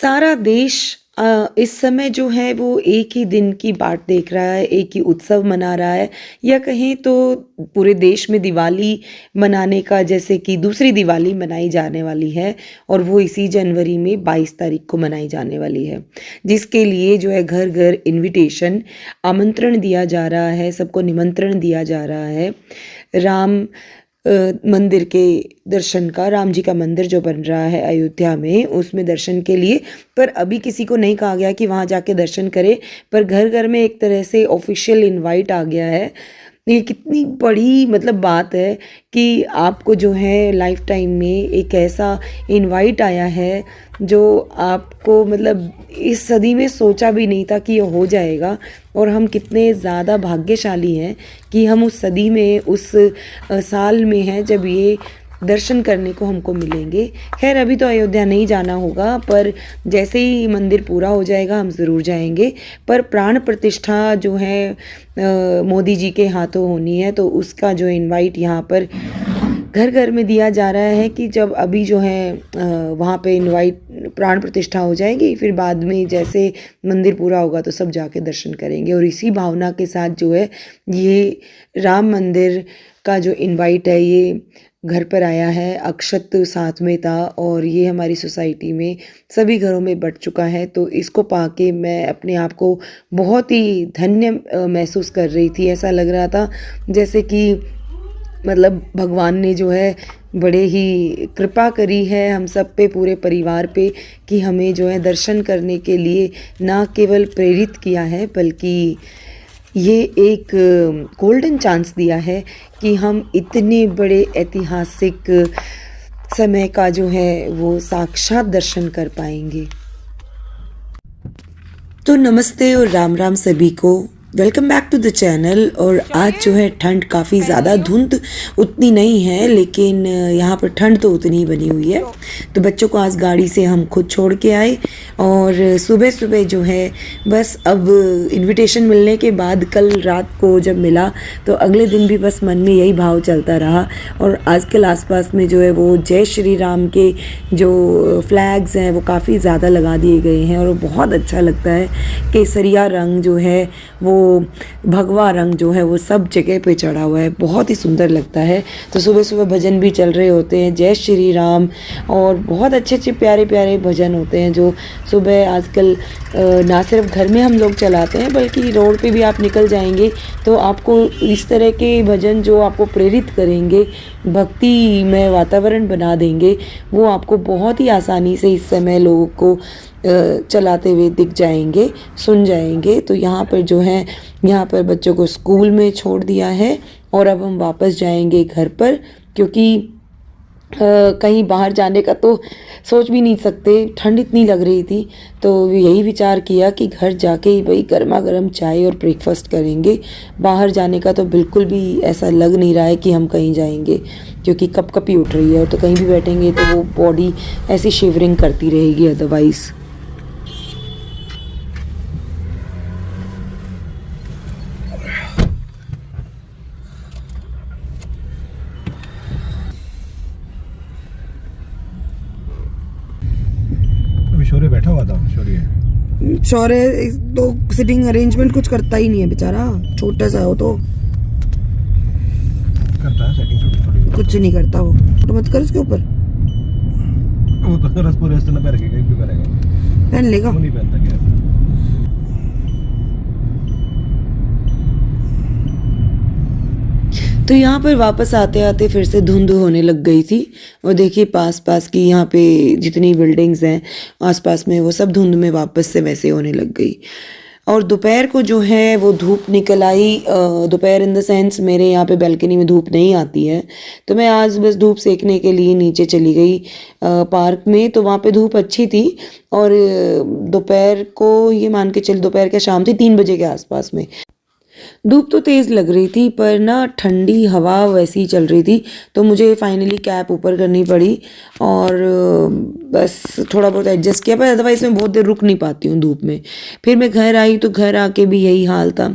सारा देश इस समय जो है वो एक ही दिन की बाट देख रहा है, एक ही उत्सव मना रहा है या कहें तो पूरे देश में दिवाली मनाने का जैसे कि दूसरी दिवाली मनाई जाने वाली है और वो इसी जनवरी में 22 तारीख को मनाई जाने वाली है। जिसके लिए जो है घर घर इनविटेशन आमंत्रण दिया जा रहा है, सबको निमंत्रण दिया जा रहा है। राम मंदिर के दर्शन का, राम जी का मंदिर जो बन रहा है अयोध्या में, उसमें दर्शन के लिए। पर अभी किसी को नहीं कहा गया कि वहाँ जाके दर्शन करे, पर घर घर में एक तरह से ऑफिशियल इनवाइट आ गया है। ये कितनी बड़ी मतलब बात है कि आपको जो है लाइफ टाइम में एक ऐसा इनवाइट आया है जो आपको मतलब इस सदी में सोचा भी नहीं था कि ये हो जाएगा। और हम कितने ज़्यादा भाग्यशाली हैं कि हम उस सदी में, उस साल में हैं जब ये दर्शन करने को हमको मिलेंगे। खैर अभी तो अयोध्या नहीं जाना होगा, पर जैसे ही मंदिर पूरा हो जाएगा हम ज़रूर जाएंगे। पर प्राण प्रतिष्ठा जो है मोदी जी के हाथों होनी है, तो उसका जो इनवाइट यहाँ पर घर घर में दिया जा रहा है कि जब अभी जो है वहाँ पे इनवाइट प्राण प्रतिष्ठा हो जाएगी, फिर बाद में जैसे मंदिर पूरा होगा तो सब जाके दर्शन करेंगे। और इसी भावना के साथ जो है ये राम मंदिर का जो इनवाइट है ये घर पर आया है। अक्षत साथ में था और ये हमारी सोसाइटी में सभी घरों में बँट चुका है। तो इसको पाके मैं अपने आप को बहुत ही धन्य महसूस कर रही थी। ऐसा लग रहा था जैसे कि मतलब भगवान ने जो है बड़े ही कृपा करी है हम सब पे, पूरे परिवार पे, कि हमें जो है दर्शन करने के लिए ना केवल प्रेरित किया है बल्कि ये एक गोल्डन चांस दिया है कि हम इतने बड़े ऐतिहासिक समय का जो है वो साक्षात दर्शन कर पाएंगे। तो नमस्ते और राम राम सभी को, welcome back to the channel. और आज जो है ठंड काफ़ी ज़्यादा, धुंध उतनी नहीं है लेकिन यहाँ पर ठंड तो उतनी ही बनी हुई है। तो बच्चों को आज गाड़ी से हम खुद छोड़ के आए और सुबह सुबह जो है बस अब इनविटेशन मिलने के बाद कल रात को जब मिला तो अगले दिन भी बस मन में यही भाव चलता रहा। और आजकल आसपास में जो है वो जय श्री राम के जो फ्लैग्स हैं वो काफ़ी ज़्यादा लगा दिए गए हैं और वो बहुत अच्छा लगता है। केसरिया रंग जो है वो, भगवा रंग जो है वो सब जगह पे चढ़ा हुआ है, बहुत ही सुंदर लगता है। तो सुबह सुबह भजन भी चल रहे होते हैं, जय श्री राम, और बहुत अच्छे अच्छे प्यारे प्यारे भजन होते हैं जो सुबह आजकल ना सिर्फ घर में हम लोग चलाते हैं बल्कि रोड पे भी आप निकल जाएंगे तो आपको इस तरह के भजन जो आपको प्रेरित करेंगे, भक्तिमय वातावरण बना देंगे, वो आपको बहुत ही आसानी से इस समय लोगों को चलाते हुए दिख जाएंगे, सुन जाएंगे। तो यहाँ पर जो है, यहाँ पर बच्चों को स्कूल में छोड़ दिया है और अब हम वापस जाएंगे घर पर, क्योंकि कहीं बाहर जाने का तो सोच भी नहीं सकते, ठंड इतनी लग रही थी। तो यही विचार किया कि घर जाके ही भाई गर्मा गर्म चाय और ब्रेकफास्ट करेंगे। बाहर जाने का तो बिल्कुल भी ऐसा लग नहीं रहा है कि हम कहीं जाएंगे, क्योंकि कपकपी उठ रही है और तो कहीं भी बैठेंगे तो वो बॉडी ऐसी शिवरिंग करती रहेगी अदरवाइज़। शौर्य बैठा हुआ था, शौर्य तो सिटिंग अरेंजमेंट कुछ करता ही नहीं है बेचारा, छोटा सा हो तो करता है सेटिंग छोटी छोटी, कुछ नहीं करता वो। तो मत कर उसके ऊपर, वो तो रसपुर रेस्ट ना पहन के कहीं भी पहनेगा, पहन लेगा, वो नहीं पहनता क्या। तो यहाँ पर वापस आते आते फिर से धुंध होने लग गई थी। और देखिए पास पास की यहाँ पे जितनी बिल्डिंग्स हैं आसपास में वो सब धुंध में वापस से वैसे होने लग गई। और दोपहर को जो है वो धूप निकल आई, दोपहर इन द सेंस मेरे यहाँ पे बालकनी में धूप नहीं आती है, तो मैं आज बस धूप सेकने के लिए नीचे चली गई पार्क में। तो वहाँ पे धूप अच्छी थी और दोपहर को ये मान के चल, दोपहर के शाम थी 3 बजे के आसपास में धूप तो तेज़ लग रही थी पर ना ठंडी हवा वैसी चल रही थी। तो मुझे फाइनली कैप ऊपर करनी पड़ी और बस थोड़ा बहुत एडजस्ट किया, पर अदरवाइज़ मैं बहुत देर रुक नहीं पाती हूँ धूप में। फिर मैं घर आई तो घर आके भी यही हाल था।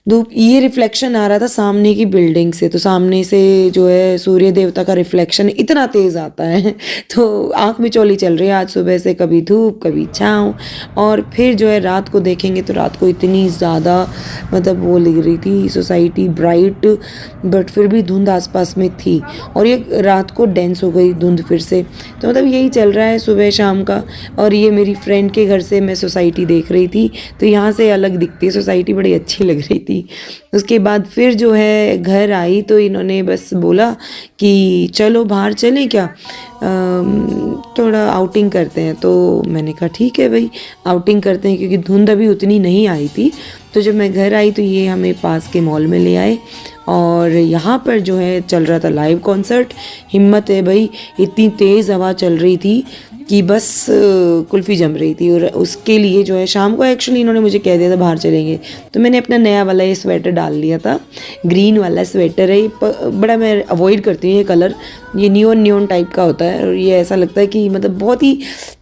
धूप ये रिफ्लेक्शन आ रहा था सामने की बिल्डिंग से, तो सामने से जो है सूर्य देवता का रिफ्लेक्शन इतना तेज़ आता है तो आँख में चौली चल रही है आज सुबह से, कभी धूप कभी छाँव। और फिर जो है रात को देखेंगे तो रात को इतनी ज़्यादा मतलब वो लग रही थी सोसाइटी ब्राइट, बट फिर भी धुंध आसपास में थी और ये रात को डेंस हो गई धुंध फिर से। तो मतलब यही चल रहा है सुबह शाम का। और ये मेरी फ्रेंड के घर से मैं सोसाइटी देख रही थी, तो यहाँ से अलग दिखती है सोसाइटी, बड़ी अच्छी लग रही थी। उसके बाद फिर जो है घर आई तो इन्होंने बस बोला कि चलो बाहर चलें क्या, थोड़ा आउटिंग करते हैं। तो मैंने कहा ठीक है भाई आउटिंग करते हैं, क्योंकि धुंध अभी उतनी नहीं आई थी। तो जब मैं घर आई तो ये हमें पास के मॉल में ले आए और यहाँ पर जो है चल रहा था लाइव कॉन्सर्ट। हिम्मत है भाई, इतनी तेज़ हवा चल रही थी कि बस कुल्फ़ी जम रही थी। और उसके लिए जो है शाम को एक्चुअली इन्होंने मुझे कह दिया था बाहर चलेंगे, तो मैंने अपना नया वाला ये स्वेटर डाल लिया था, ग्रीन वाला स्वेटर है। बड़ा मैं अवॉइड करती हूँ ये कलर, ये नियोन टाइप का होता है और ये ऐसा लगता है कि मतलब बहुत ही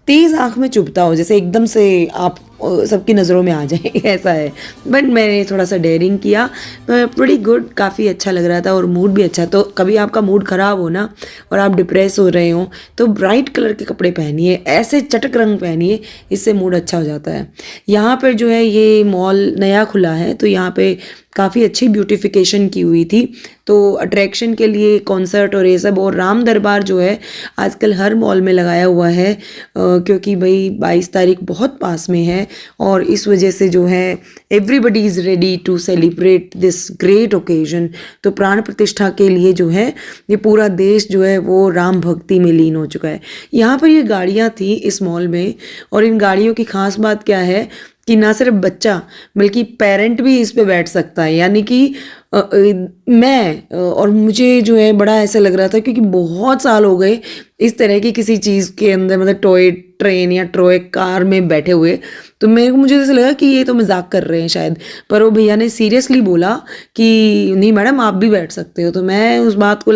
तेज़ आँख में चुभता हो, जैसे एकदम से आप सबकी नज़रों में आ जाए ऐसा है। बट मैंने थोड़ा सा डेयरिंग किया, प्रीटी गुड, काफ़ी अच्छा लग रहा था और मूड भी अच्छा। तो कभी आपका मूड ख़राब हो ना और आप डिप्रेस हो रहे हो तो ब्राइट कलर के कपड़े पहनिए, ऐसे चटक रंग पहनिए, इससे मूड अच्छा हो जाता है। यहाँ पर जो है ये मॉल नया खुला है तो यहाँ पे काफ़ी अच्छी ब्यूटिफिकेशन की हुई थी, तो अट्रैक्शन के लिए कॉन्सर्ट और ये सब। और राम दरबार जो है आजकल हर मॉल में लगाया हुआ है, क्योंकि भाई 22 तारीख बहुत पास में है और इस वजह से जो है everybody is ready to celebrate this great occasion. तो प्राण प्रतिष्ठा के लिए जो है ये पूरा देश जो है वो राम भक्ति में लीन हो चुका है। यहाँ पर ये गाड़ियाँ थी इस मॉल में, और इन गाड़ियों की खास बात क्या है कि ना सिर्फ बच्चा बल्कि पेरेंट भी इस पे बैठ सकता है। यानी कि मैं और मुझे जो है बड़ा ऐसा लग रहा था, क्योंकि बहुत साल हो गए इस तरह की किसी चीज़ के अंदर, मतलब टॉय ट्रेन या टॉय कार में बैठे हुए। तो मुझे ऐसा लगा कि ये तो मजाक कर रहे हैं शायद, पर वो भैया ने सीरियसली बोला कि नहीं मैडम आप भी बैठ सकते हो। तो मैं उस बात को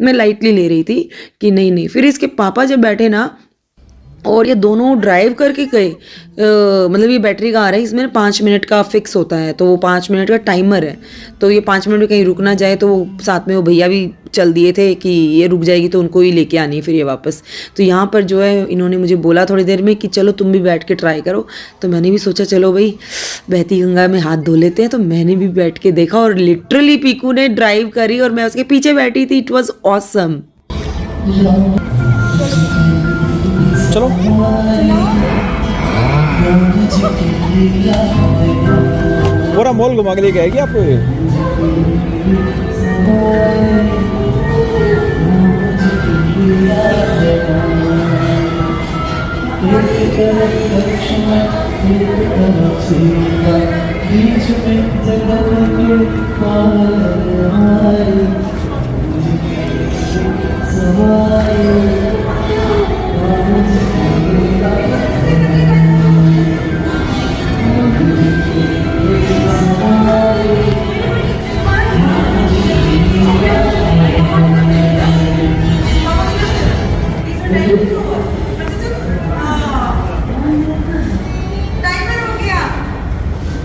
मैं लाइटली ले रही थी कि नहीं। फिर इसके पापा जब बैठे ना और ये दोनों ड्राइव करके गए, मतलब ये बैटरी कार है, इसमें 5 मिनट का फिक्स होता है, तो वो 5 मिनट का टाइमर है। तो ये 5 मिनट में कहीं रुक ना जाए, तो वो साथ में वो भैया भी चल दिए थे कि ये रुक जाएगी तो उनको ही लेके आनी है फिर ये वापस। तो यहाँ पर जो है इन्होंने मुझे बोला थोड़ी देर में कि चलो तुम भी बैठ के ट्राई करो। तो मैंने भी सोचा चलो भाई बहती गंगा में हाथ धो लेते हैं। तो मैंने भी बैठ के देखा और लिटरली पीकू ने ड्राइव करी और मैं उसके पीछे बैठी थी। It was awesome. चलो पूरा मॉल घुमा के लेके आएगी आपको ये।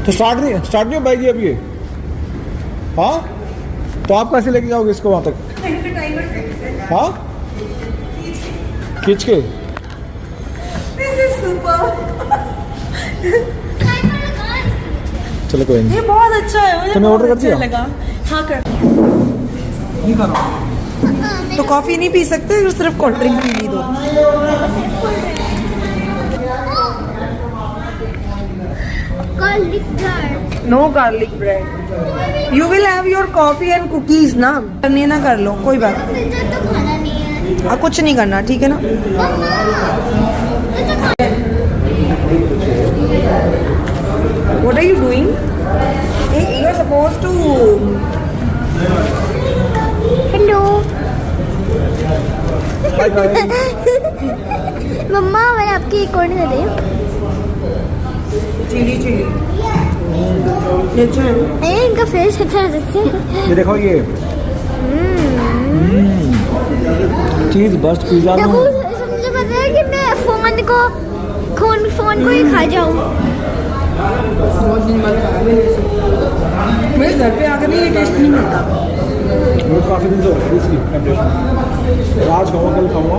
तो स्टार्ट नहीं हो पाएगी अब ये। हाँ तो आप कैसे लेके जाओगे इसको वहाँ तक? हाँ खींच के। चलो कोई नहीं, ये बहुत अच्छा है, मुझे तुमने बहुत ऑर्डर कर दिया? अच्छा लगा। हाँ कर। नहीं करो तो कॉफी नहीं पी सकते, तो सिर्फ कोल्ड ड्रिंक पी दो। No garlic bread. You will have your coffee and cookies ना। करनी ना कर लो, कोई बात नहीं। कुछ नहीं करना, ठीक है ना। What are you doing? Hey, you're supposed to. Hello. मम्मा मैंने आपकी एक और दे दी। चिली ये इनका फेस अच्छा है। ये देखो ये चीज बस्ट पिज्जा देखो सबसे पता है कि मैं फोन को ही खा जाऊँ। बहुत दिन बाद खाया मैंने ऐसे। मेरे घर पे आकर नहीं ये टेस्ट नहीं मिलता। मुझे काफ़ी दिन से हो रही है इसकी टेम्पटेशन। आज खाऊंगा कल खाऊंगा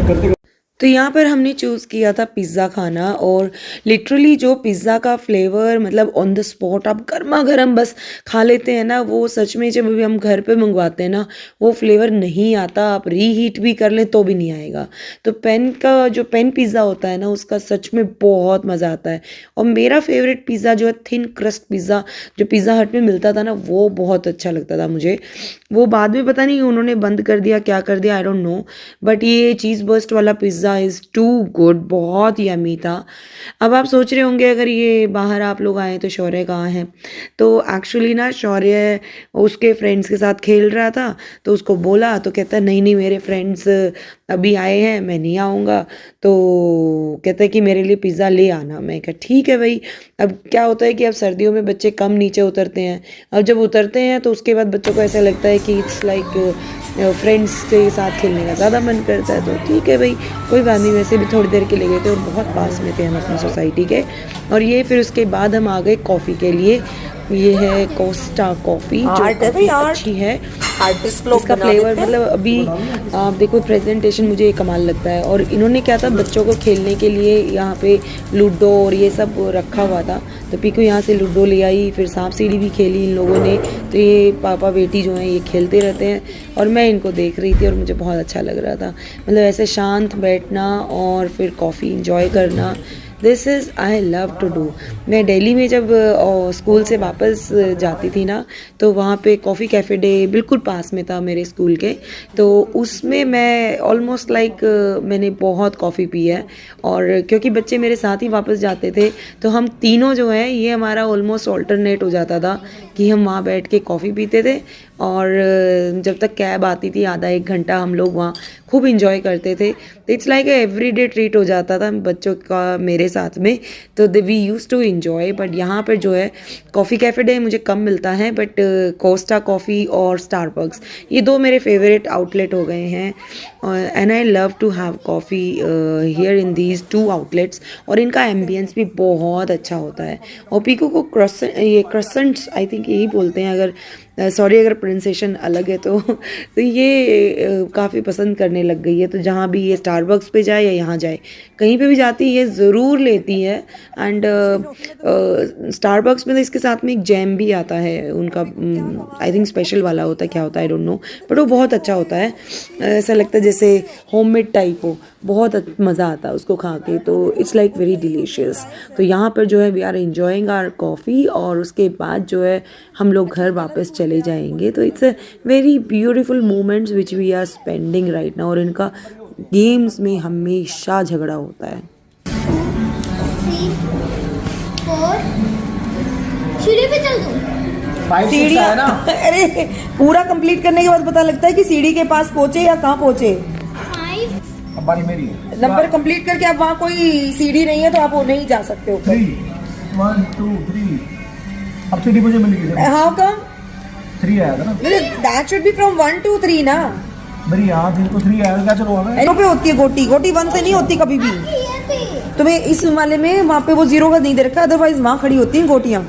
करते तो यहाँ पर हमने चूज़ किया था पिज़्ज़ा खाना और लिटरली जो पिज़्ज़ा का फ्लेवर मतलब ऑन द स्पॉट आप गर्मा गर्म बस खा लेते हैं ना, वो सच में जब भी हम घर पे मंगवाते हैं ना वो फ्लेवर नहीं आता। आप रीहीट भी कर लें तो भी नहीं आएगा। तो पेन पिज़्ज़ा होता है ना उसका सच में बहुत मज़ा आता है। और मेरा फेवरेट पिज़्ज़ा जो है थिन क्रस्ट पिज़्ज़ा जो पिज़्ज़ा हट में मिलता था ना वो बहुत अच्छा लगता था मुझे। वो बाद में पता नहीं उन्होंने बंद कर दिया क्या कर दिया, आई डोंट नो। बट ये चीज़ बर्स्ट वाला पिज़्ज़ा इज़ टू गुड, बहुत यमी था। अब आप सोच रहे होंगे अगर ये बाहर आप लोग आए तो शौर्य कहाँ है। तो एक्चुअली ना शौर्य उसके फ्रेंड्स के साथ खेल रहा था तो उसको बोला तो कहता है नहीं नहीं मेरे फ्रेंड्स अभी आए हैं मैं नहीं आऊँगा। तो कहता है कि मेरे लिए पिज़्ज़ा ले आना। मैं कहा ठीक है भाई। अब क्या होता है कि अब सर्दियों में बच्चे कम नीचे उतरते हैं। अब जब उतरते हैं तो उसके बाद बच्चों को ऐसा लगता है कि इट्स लाइक फ्रेंड्स के साथ खेलने का ज़्यादा मन करता है। तो ठीक है भाई कोई बात नहीं। वैसे भी थोड़ी देर के लिए गए थे और बहुत पास में थे हम अपनी सोसाइटी के। और ये फिर उसके बाद हम आ गए कॉफ़ी के लिए। ये है कोस्टा कॉफ़ी जो काफ़ी अच्छी है। आर्टिस्ट लोग इसका फ्लेवर मतलब अभी आप देखो प्रेजेंटेशन मुझे ये कमाल लगता है। और इन्होंने क्या था बच्चों को खेलने के लिए यहाँ पे लूडो और ये सब रखा हुआ था। तो पीकू यहाँ से लूडो ले आई, फिर सांप सीढ़ी भी खेली इन लोगों ने। तो ये पापा बेटी जो हैं ये खेलते रहते हैं और मैं इनको देख रही थी और मुझे बहुत अच्छा लग रहा था। मतलब ऐसे शांत बैठना और फिर कॉफ़ी इंजॉय करना, this is I love to do. मैं दिल्ली में जब स्कूल से वापस जाती थी ना तो वहाँ पे कॉफ़ी कैफ़े डे बिल्कुल पास में था मेरे स्कूल के। तो उसमें मैं ऑलमोस्ट लाइक मैंने बहुत कॉफ़ी पी है। और क्योंकि बच्चे मेरे साथ ही वापस जाते थे तो हम तीनों जो हैं ये हमारा ऑलमोस्ट ऑल्टरनेट हो जाता था कि हम वहाँ बैठ के कॉफ़ी पीते थे और जब तक कैब आती थी आधा एक घंटा हम लोग वहाँ खूब इंजॉय करते थे। तो इट्स लाइक एवरीडे ट्रीट हो जाता था बच्चों का मेरे साथ में। तो we use to enjoy. But यहाँ पर जो है कॉफ़ी कैफ़े डे मुझे कम मिलता है बट कोस्टा कॉफ़ी और स्टारबक्स ये दो मेरे फेवरेट आउटलेट हो गए हैं। And I love to have coffee here in these two outlets. और इनका एम्बियंस भी बहुत अच्छा होता है। और पीकू को क्रसेंट्स आई थिंक यही बोलते हैं, अगर सॉरी अगर प्रोनाउंसिएशन अलग है तो ये काफ़ी पसंद करने लग गई है। तो जहाँ भी ये स्टारबक्स पे जाए या यहाँ जाए कहीं पे भी जाती है ये ज़रूर लेती है। एंड स्टारबक्स में तो इसके साथ में एक जैम भी आता है उनका, आई थिंक स्पेशल वाला होता है, क्या होता है आई डोंट नो, बट वो बहुत अच्छा होता है। ऐसा लगता है जैसे होममेड टाइप हो, बहुत मज़ा आता है उसको खा के। तो इट्स लाइक वेरी डिलीशियस। तो यहाँ पर जो है we are enjoying our coffee और उसके बाद जो है हम लोग घर वापस चले जाएंगे। तो it's a very beautiful moments which we are spending right now. और इनका गेम्स में हमेशा झगड़ा होता है। 3, 4 सीढ़ी पे चल दूं। 5 6 सीढ़ियाँ है ना। अरे पूरा कंप्लीट करने के बाद पता लगता है कि सीढ़ी के पास पहुंचे या कहाँ पहुंचे। 5 अब बारी मेरी है। नंबर कंप्लीट करके अब वहाँ कोई सीढ़ी नहीं है तो आप वो नहीं जा सकते ऊपर। 3 1 2 3 अब सीढ़ी मुझे मिलेगी। हाउ कम 3 आया था ना that should be from 1 to 3 ना। मेरी यहाँ थी तो 3 आया, क्या चलो हमें एरो पे होती है गोटी, गोटी 1 से नहीं होती कभी भी। ये थी। तुम्हें इस वाले में वहाँ पे वो 0 का नहीं दे रखा, अदरवाइज वहाँ खड़ी होती हैं गोटियाँ।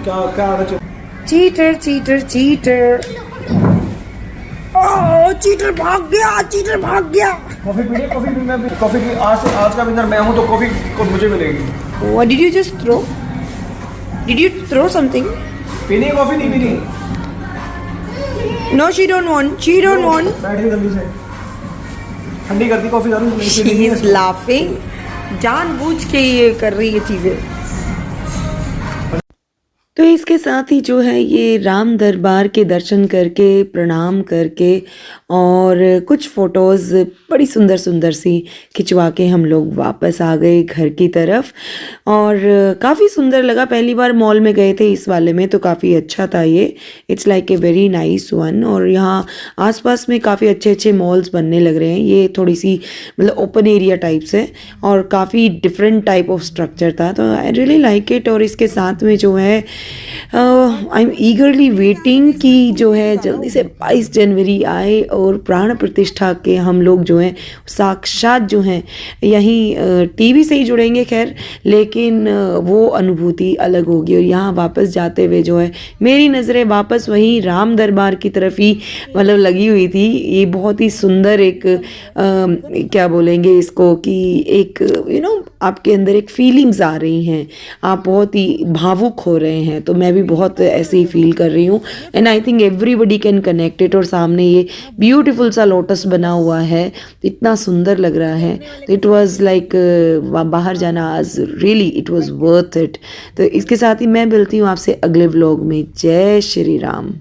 क्या क्या आ रहा है। चीटर चीटर चीटर, ओह चीटर भाग गया, चीटर भाग गया। कॉफी पी कॉफी भी मैं कॉफी की आज का विनर मैं हूँ तो कॉफी को मुझे मिलेगी। What did you just throw? Did you throw something? पीनी है कॉफी नहीं पीनी। No, she don't want. She don't want. बैठ गई जल्दी से, ठंडी करती कॉफी जरूर। She is laughing. जानबूझ के ये कर रही है चीजें। तो इसके साथ ही जो है ये राम दरबार के दर्शन करके प्रणाम करके और कुछ फ़ोटोज़ बड़ी सुंदर सुंदर सी खिंचवा के हम लोग वापस आ गए घर की तरफ। और काफ़ी सुंदर लगा, पहली बार मॉल में गए थे इस वाले में तो काफ़ी अच्छा था ये। It's like a very nice one. और यहाँ आसपास में काफ़ी अच्छे अच्छे मॉल्स बनने लग रहे हैं। ये थोड़ी सी मतलब ओपन एरिया टाइप से और काफ़ी डिफरेंट टाइप ऑफ स्ट्रक्चर था, तो आई रियली लाइक इट। और इसके साथ में जो है आई एम ईगरली वेटिंग कि जो है जल्दी से 22 जनवरी आए और प्राण प्रतिष्ठा के हम लोग जो हैं साक्षात जो हैं यहीं टीवी से ही जुड़ेंगे खैर, लेकिन वो अनुभूति अलग होगी। और यहाँ वापस जाते हुए जो है मेरी नज़रें वापस वहीं राम दरबार की तरफ ही मतलब लगी हुई थी। ये बहुत ही सुंदर एक क्या बोलेंगे इसको कि एक आपके अंदर एक फीलिंग्स आ रही हैं, आप बहुत ही भावुक हो रहे हैं। तो मैं भी बहुत ऐसे ही फील कर रही हूँ and I think everybody can connect it. और सामने ये ब्यूटीफुल सा लोटस बना हुआ है, इतना सुंदर लग रहा है। तो इट वाज लाइक बाहर जाना आज really it was worth it. तो इसके साथ ही मैं मिलती हूँ आपसे अगले व्लॉग में। जय श्री राम।